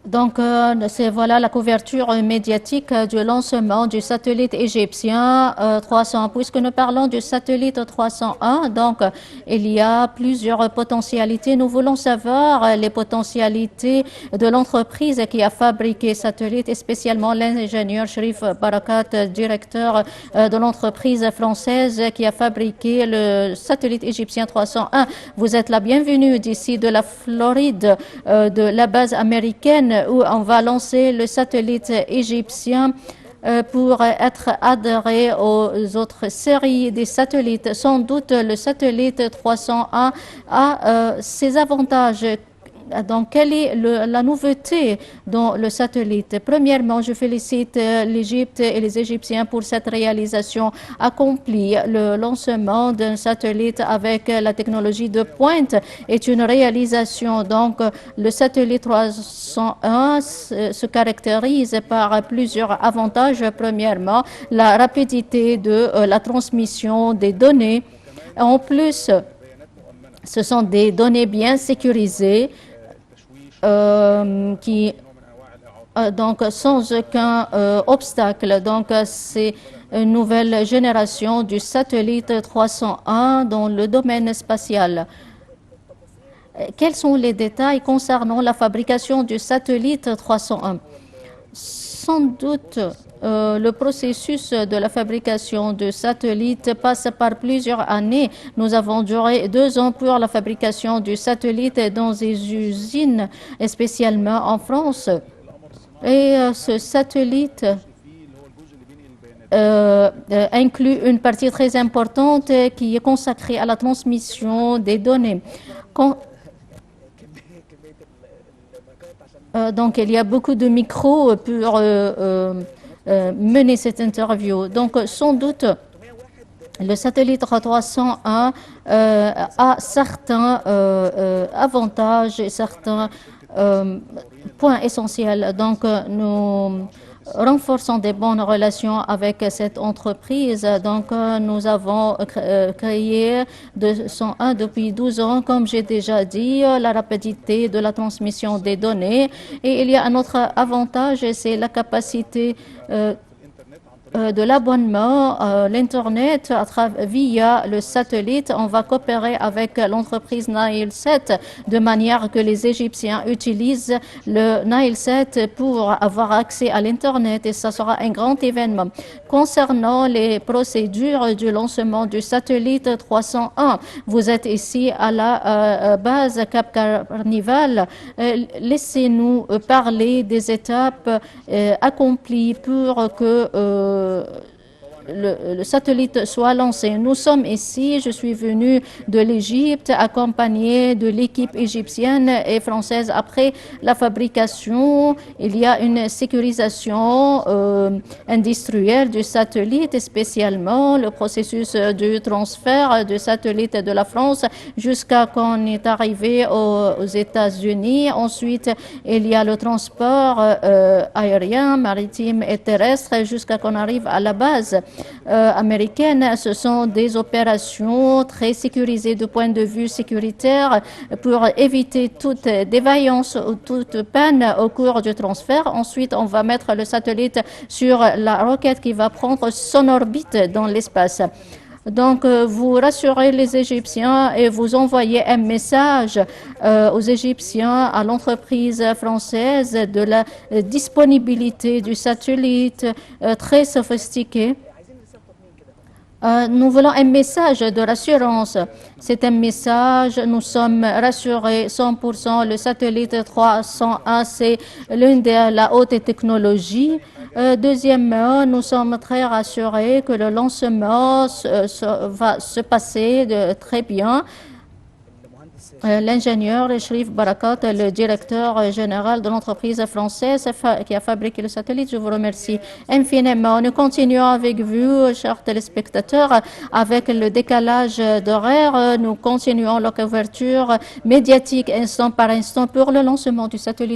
Donc, c'est voilà la couverture médiatique du lancement du satellite égyptien 300. Puisque nous parlons du satellite 301, donc il y a plusieurs potentialités. Nous voulons savoir les potentialités de l'entreprise qui a fabriqué ce satellite, et spécialement l'ingénieur Sherif Barakat, directeur de l'entreprise française qui a fabriqué le satellite égyptien 301. Vous êtes la bienvenue d'ici de la Floride, de la base américaine, où on va lancer le satellite égyptien pour être adhéré aux autres séries des satellites. Sans doute, le satellite 301 a ses avantages. Donc, quelle est la nouveauté dans le satellite? Premièrement, je félicite l'Égypte et les Égyptiens pour cette réalisation accomplie. Le lancement d'un satellite avec la technologie de pointe est une réalisation. Donc, le satellite 301 se caractérise par plusieurs avantages. Premièrement, la rapidité de la transmission des données. En plus, ce sont des données bien sécurisées qui donc sans aucun obstacle. Donc c'est une nouvelle génération du satellite 301 dans le domaine spatial. Quels sont les détails concernant la fabrication du satellite 301? Sans doute, le processus de la fabrication de satellites passe par plusieurs années. Nous avons duré 2 ans pour la fabrication du satellite dans des usines, spécialement en France. Et ce satellite inclut une partie très importante qui est consacrée à la transmission des données. Donc, il y a beaucoup de micros pour mener cette interview. Donc, sans doute, le satellite 301 a certains avantages et certains points essentiels. Donc, nous renforçons des bonnes relations avec cette entreprise. Donc, nous avons créé 201 depuis 12 ans, comme j'ai déjà dit, la rapidité de la transmission des données. Et il y a un autre avantage, c'est la capacité de l'abonnement, l'Internet via le satellite. On va coopérer avec l'entreprise Nilesat de manière que les Égyptiens utilisent le Nilesat pour avoir accès à l'Internet, et ça sera un grand événement. Concernant les procédures du lancement du satellite 301, vous êtes ici à la base Cap Carnival. Laissez-nous parler des étapes accomplies pour que le satellite soit lancé. Nous sommes ici, je suis venu de l'Égypte, accompagné de l'équipe égyptienne et française. Après la fabrication, il y a une sécurisation industrielle du satellite, spécialement le processus du transfert du satellite de la France jusqu'à qu'on est arrivé aux États-Unis. Ensuite, il y a le transport aérien, maritime et terrestre jusqu'à qu'on arrive à la base américaine. Ce sont des opérations très sécurisées du point de vue sécuritaire pour éviter toute défaillance ou toute panne au cours du transfert. Ensuite, on va mettre le satellite sur la roquette qui va prendre son orbite dans l'espace. Donc, vous rassurez les Égyptiens et vous envoyez un message aux Égyptiens, à l'entreprise française, de la disponibilité du satellite très sophistiqué. Nous voulons un message de rassurance. C'est un message, nous sommes rassurés 100%. Le satellite 301, c'est l'une de la haute technologie. Deuxièmement, nous sommes très rassurés que le lancement va se passer très bien. L'ingénieur Sherif Barakat, le directeur général de l'entreprise française qui a fabriqué le satellite, je vous remercie infiniment. Nous continuons avec vous, chers téléspectateurs, avec le décalage d'horaire. Nous continuons la couverture médiatique instant par instant pour le lancement du satellite.